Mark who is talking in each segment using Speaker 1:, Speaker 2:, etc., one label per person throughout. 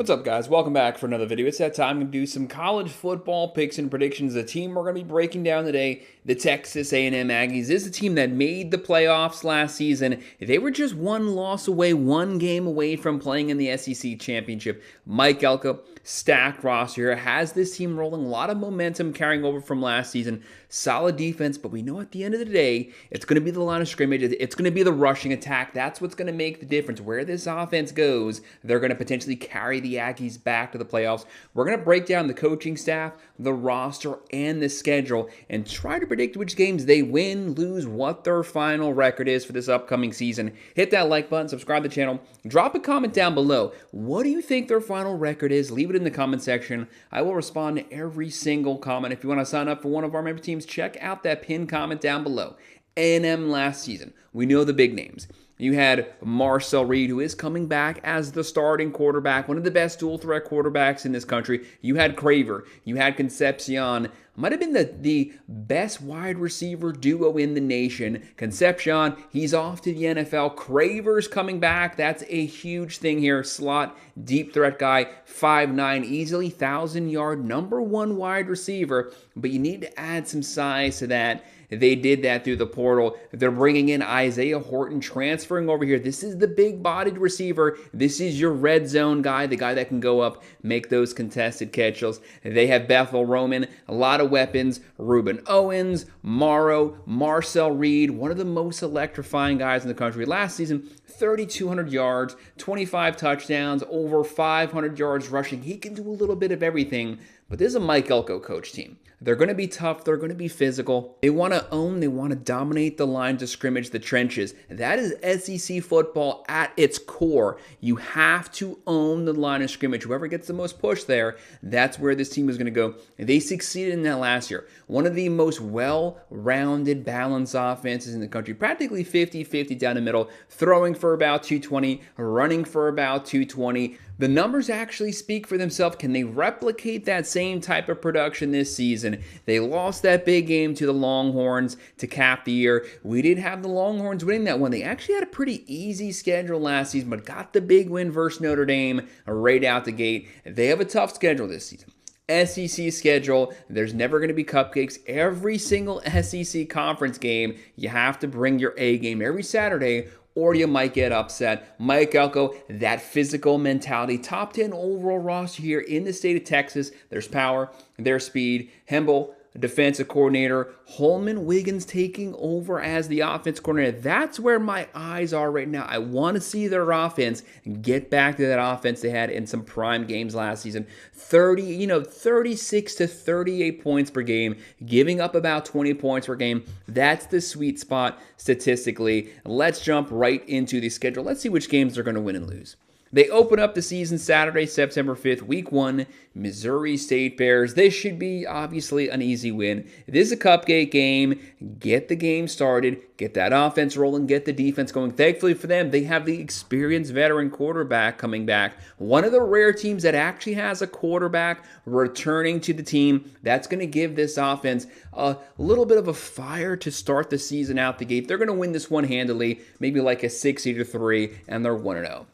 Speaker 1: What's up, guys? Welcome back for another video. It's that time to do some college football picks and predictions. The team we're going to be breaking down today, the Texas A&M Aggies, is the team that made the playoffs last season. They were just one loss away, one game away from playing in the SEC Championship. Mike Elko, stacked roster here, has this team rolling, a lot of momentum carrying over from last season. Solid defense, but we know at the end of the day, it's going to be the line of scrimmage. It's going to be the rushing attack. That's what's going to make the difference. Where this offense goes, they're going to potentially carry the Aggies back to the playoffs. We're going to break down the coaching staff, the roster, and the schedule, and try to predict which games they win, lose, what their final record is for this upcoming season. Hit that like button, subscribe to the channel, drop a comment down below. What do you think their final record is? Leave it in the comment section. I will respond to every single comment. If you want to sign up for one of our member teams, check out that pinned comment down below. A&M last season, we know the big names. You had Marcel Reed, who is coming back as the starting quarterback, one of the best dual-threat quarterbacks in this country. You had Craver. You had Concepcion. Might have been the best wide receiver duo in the nation. Concepcion, he's off to the NFL. Craver's coming back. That's a huge thing here. Slot, deep threat guy, 5'9", easily 1,000-yard, #1 wide receiver. But you need to add some size to that. They did that through the portal. They're bringing in Isaiah Horton, transferring over here. This is the big-bodied receiver. This is your red zone guy, the guy that can go up, make those contested catches. They have Bethel Roman, a lot of weapons. Ruben Owens, Morrow, Marcel Reed, one of the most electrifying guys in the country. Last season, 3,200 yards, 25 touchdowns, over 500 yards rushing. He can do a little bit of everything. But this is a Mike Elko coach team. They're going to be tough. They're going to be physical. They want to own. They want to dominate the lines of scrimmage, the trenches. That is SEC football at its core. You have to own the line of scrimmage. Whoever gets the most push there, that's where this team is going to go. And they succeeded in that last year. One of the most well-rounded, balanced offenses in the country. Practically 50-50 down the middle. Throwing for about 220. Running for about 220. The numbers actually speak for themselves. Can they replicate that same type of production this season? They lost that big game to the Longhorns to cap the year. We did have the Longhorns winning that one. They actually had a pretty easy schedule last season, but got the big win versus Notre Dame right out the gate. They have a tough schedule this season. SEC schedule, there's never going to be cupcakes. Every single SEC conference game, you have to bring your A game every Saturday, or you might get upset. Mike Elko, that physical mentality, top 10 overall roster here in the state of Texas. There's power, there's speed. Hemble, defensive coordinator. Holman Wiggins taking over as the offense coordinator. That's where my eyes are right now. I want to see their offense get back to that offense they had in some prime games last season. 36 to 38 points per game, giving up about 20 points per game. That's the sweet spot statistically. Let's jump right into the schedule. Let's see which games they're going to win and lose. They open up the season Saturday, September 5th, Week 1, Missouri State Bears. This should be, obviously, an easy win. This is a cupcake game. Get the game started. Get that offense rolling. Get the defense going. Thankfully for them, they have the experienced veteran quarterback coming back. One of the rare teams that actually has a quarterback returning to the team. That's going to give this offense a little bit of a fire to start the season out the gate. They're going to win this one handily, maybe like a 60-3, and they're 1-0.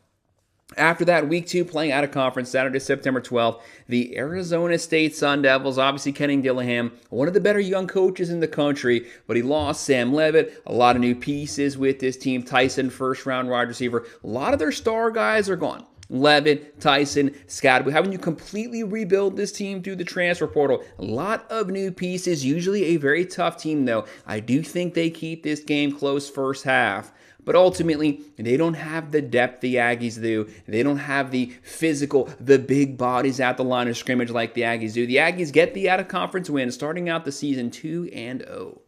Speaker 1: After that, Week 2, playing out of conference, Saturday, September 12th, the Arizona State Sun Devils, obviously Kenny Dillingham, one of the better young coaches in the country, but he lost Sam Levitt, a lot of new pieces with this team. Tyson, first-round wide receiver. A lot of their star guys are gone. Levitt, Tyson, Scott. Haven't you completely rebuild this team through the transfer portal? A lot of new pieces, usually a very tough team, though. I do think they keep this game close first half. But ultimately, they don't have the depth the Aggies do. They don't have the physical, the big bodies at the line of scrimmage like the Aggies do. The Aggies get the out-of-conference win, starting out the season 2-0.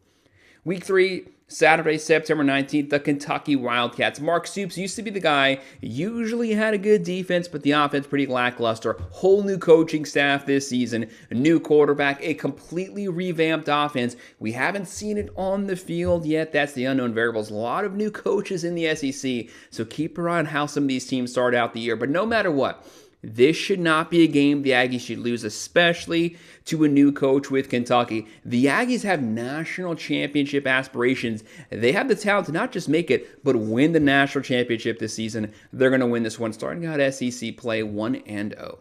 Speaker 1: Week 3, Saturday, September 19th, the Kentucky Wildcats. Mark Stoops used to be the guy, usually had a good defense, but the offense pretty lackluster. Whole new coaching staff this season, a new quarterback, a completely revamped offense. We haven't seen it on the field yet. That's the unknown variables. A lot of new coaches in the SEC, so keep your eye on how some of these teams start out the year. But no matter what, This should not be a game the Aggies should lose, especially to a new coach with Kentucky. The Aggies have national championship aspirations. They have the talent to not just make it, but win the national championship this season. They're going to win this one, starting out SEC play 1-0.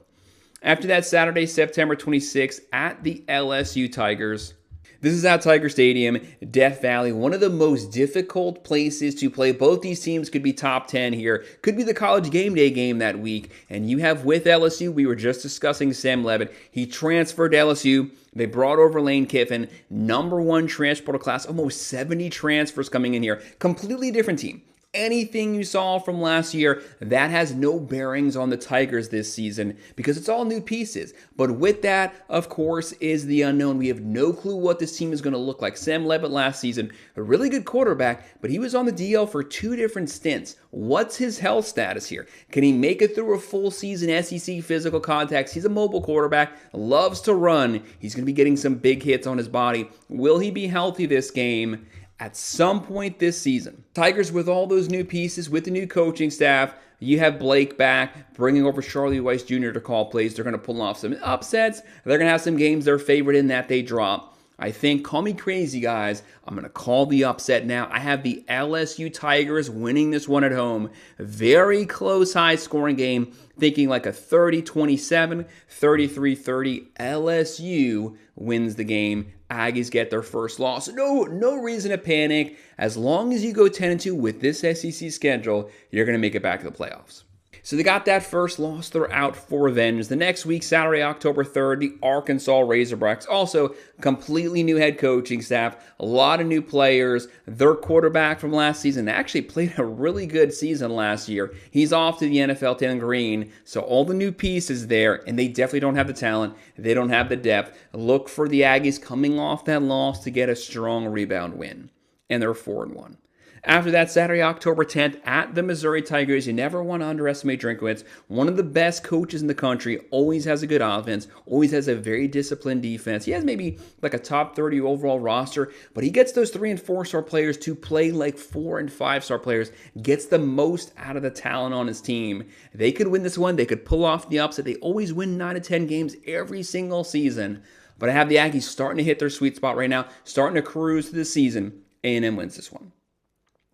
Speaker 1: After that, Saturday, September 26th, at the LSU Tigers. This is at Tiger Stadium, Death Valley, one of the most difficult places to play. Both these teams could be top 10 here. Could be the college game day game that week. And you have with LSU, we were just discussing Sam Levitt. He transferred to LSU. They brought over Lane Kiffin, #1 transfer class, almost 70 transfers coming in here. Completely different team. Anything you saw from last year, that has no bearings on the Tigers this season because it's all new pieces. But with that, of course, is the unknown. We have no clue what this team is going to look like. Sam Levitt last season, a really good quarterback, but he was on the DL for 2 different stints. What's his health status here? Can he make it through a full season SEC physical contacts? He's a mobile quarterback, loves to run. He's going to be getting some big hits on his body. Will he be healthy this game? At some point this season, Tigers with all those new pieces, with the new coaching staff, you have Blake back, bringing over Charlie Weiss Jr. to call plays. They're going to pull off some upsets. They're going to have some games they're favored in that they drop. I think, call me crazy, guys, I'm going to call the upset now. I have the LSU Tigers winning this one at home. Very close, high-scoring game. Thinking like a 30-27, 33-30. LSU wins the game. Aggies get their first loss. No reason to panic. As long as you go 10-2 with this SEC schedule, you're going to make it back to the playoffs. So they got that first loss. They're out for revenge. The next week, Saturday, October 3rd, the Arkansas Razorbacks. Also, completely new head coaching staff. A lot of new players. Their quarterback from last season actually played a really good season last year. He's off to the NFL, Taylor Green. So all the new pieces there, and they definitely don't have the talent. They don't have the depth. Look for the Aggies coming off that loss to get a strong rebound win. And they're 4-1. After that, Saturday, October 10th, at the Missouri Tigers. You never want to underestimate Drinkwitz. One of the best coaches in the country, always has a good offense, always has a very disciplined defense. He has maybe like a top 30 overall roster, but he gets those 3- and 4-star players to play like 4- and 5-star players, gets the most out of the talent on his team. They could win this one. They could pull off the upset. They always win 9 to 10 games every single season. But I have the Aggies starting to hit their sweet spot right now, starting to cruise to the season. A&M wins this one.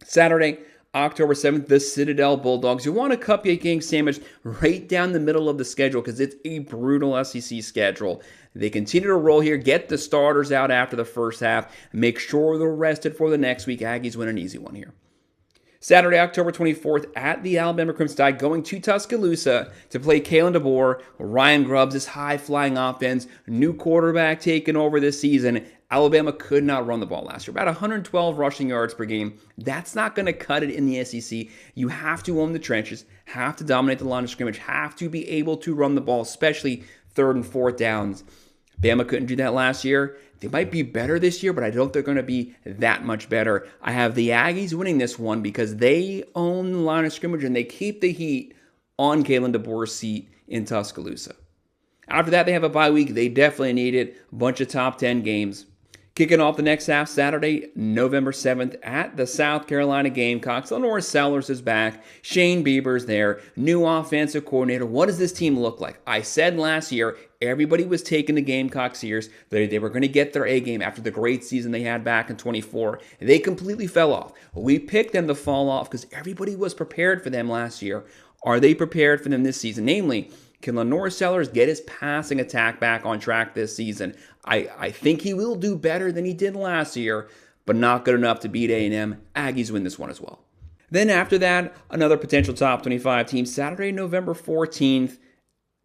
Speaker 1: Saturday, October 7th, the Citadel Bulldogs. You want a cupcake game sandwich right down the middle of the schedule because it's a brutal SEC schedule. They continue to roll here, get the starters out after the first half, make sure they're rested for the next week. Aggies win an easy one here. Saturday, October 24th, at the Alabama Crimson Tide, going to Tuscaloosa to play Kalen DeBoer. Ryan Grubbs' high-flying offense, new quarterback taking over this season. Alabama could not run the ball last year. About 112 rushing yards per game. That's not going to cut it in the SEC. You have to own the trenches, have to dominate the line of scrimmage, have to be able to run the ball, especially 3rd and 4th downs. Bama couldn't do that last year. They might be better this year, but I don't think they're going to be that much better. I have the Aggies winning this one because they own the line of scrimmage and they keep the heat on Kalen DeBoer's seat in Tuscaloosa. After that, they have a bye week. They definitely need it. A bunch of top 10 games. Kicking off the next half, Saturday, November 7th, at the South Carolina Gamecocks. Lenore Sellers is back. Shane Bieber's there. New offensive coordinator. What does this team look like? I said last year, everybody was taking the Gamecocks serious. They were going to get their A game after the great season they had back in 24. They completely fell off. We picked them to fall off because everybody was prepared for them last year. Are they prepared for them this season? Namely, can Lenore Sellers get his passing attack back on track this season? I think he will do better than he did last year, but not good enough to beat A&M. Aggies win this one as well. Then after that, another potential top 25 team. Saturday, November 14th,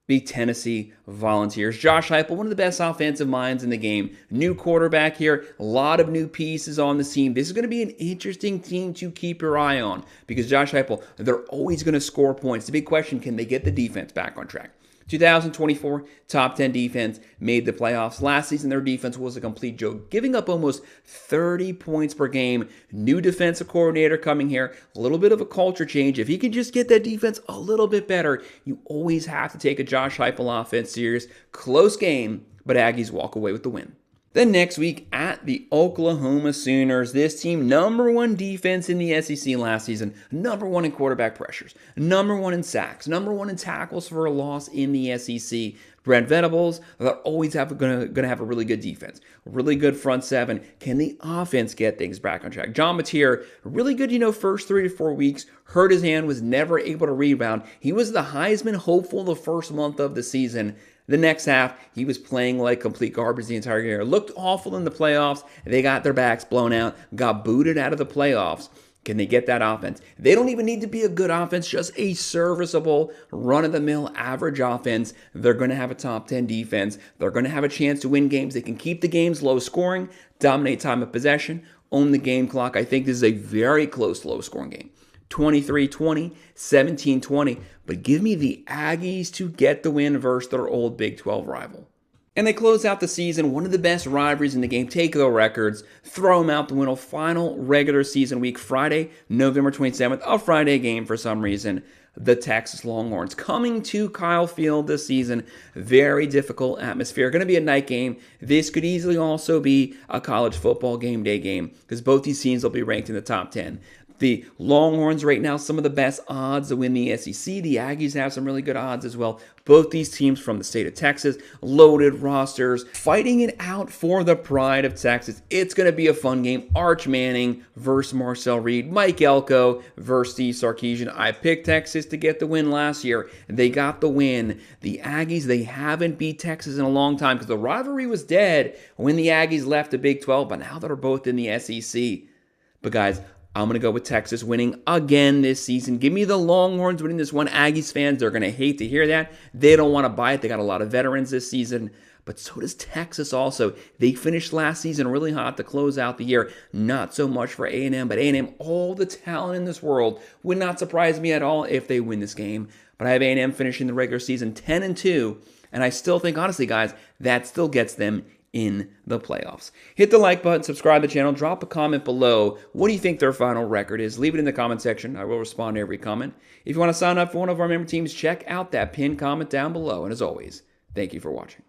Speaker 1: the Tennessee Volunteers. Josh Heupel, one of the best offensive minds in the game. New quarterback here. A lot of new pieces on the team. This is going to be an interesting team to keep your eye on because Josh Heupel, they're always going to score points. The big question, can they get the defense back on track? 2024, top 10 defense, made the playoffs. Last season, their defense was a complete joke, giving up almost 30 points per game. New defensive coordinator coming here, a little bit of a culture change. If he can just get that defense a little bit better, you always have to take a Josh Heupel offense serious. Close game, but Aggies walk away with the win. Then next week at the Oklahoma Sooners, this team, #1 defense in the SEC last season, #1 in quarterback pressures, #1 in sacks, #1 in tackles for a loss in the SEC. Brent Venables, they're always going to have a really good defense, a really good front seven. Can the offense get things back on track? John Mateer, really good, first 3 to 4 weeks, hurt his hand, was never able to rebound. He was the Heisman hopeful the first month of the season. The next half, he was playing like complete garbage the entire year. Looked awful in the playoffs. They got their backs blown out, got booted out of the playoffs. Can they get that offense? They don't even need to be a good offense, just a serviceable, run-of-the-mill average offense. They're going to have a top 10 defense. They're going to have a chance to win games. They can keep the games low scoring, dominate time of possession, own the game clock. I think this is a very close, low-scoring game. 23-20, 17-20, but give me the Aggies to get the win versus their old Big 12 rival. And they close out the season, one of the best rivalries in the game, take their records, throw them out the window, final regular season week, Friday, November 27th, a Friday game for some reason. The Texas Longhorns coming to Kyle Field this season. Very difficult atmosphere. Going to be a night game. This could easily also be a college football game day game because both these teams will be ranked in the top 10. The Longhorns right now, some of the best odds to win the SEC. The Aggies have some really good odds as well. Both these teams from the state of Texas, loaded rosters, fighting it out for the pride of Texas. It's going to be a fun game. Arch Manning versus Marcel Reed. Mike Elko versus Steve Sarkisian. I picked Texas to get the win last year. They got the win. The Aggies, they haven't beat Texas in a long time because the rivalry was dead when the Aggies left the Big 12, but now they're both in the SEC. But guys, I'm going to go with Texas winning again this season. Give me the Longhorns winning this one. Aggies fans, they're going to hate to hear that. They don't want to buy it. They got a lot of veterans this season, but so does Texas also. They finished last season really hot to close out the year. Not so much for A&M, but A&M, all the talent in this world, would not surprise me at all if they win this game. But I have A&M finishing the regular season 10-2, and I still think, honestly, guys, that still gets them in the playoffs. Hit the like button, subscribe to the channel, drop a comment below. What do you think their final record is? Leave it in the comment section. I will respond to every comment. If you want to sign up for one of our member teams, check out that pinned comment down below. And as always, thank you for watching.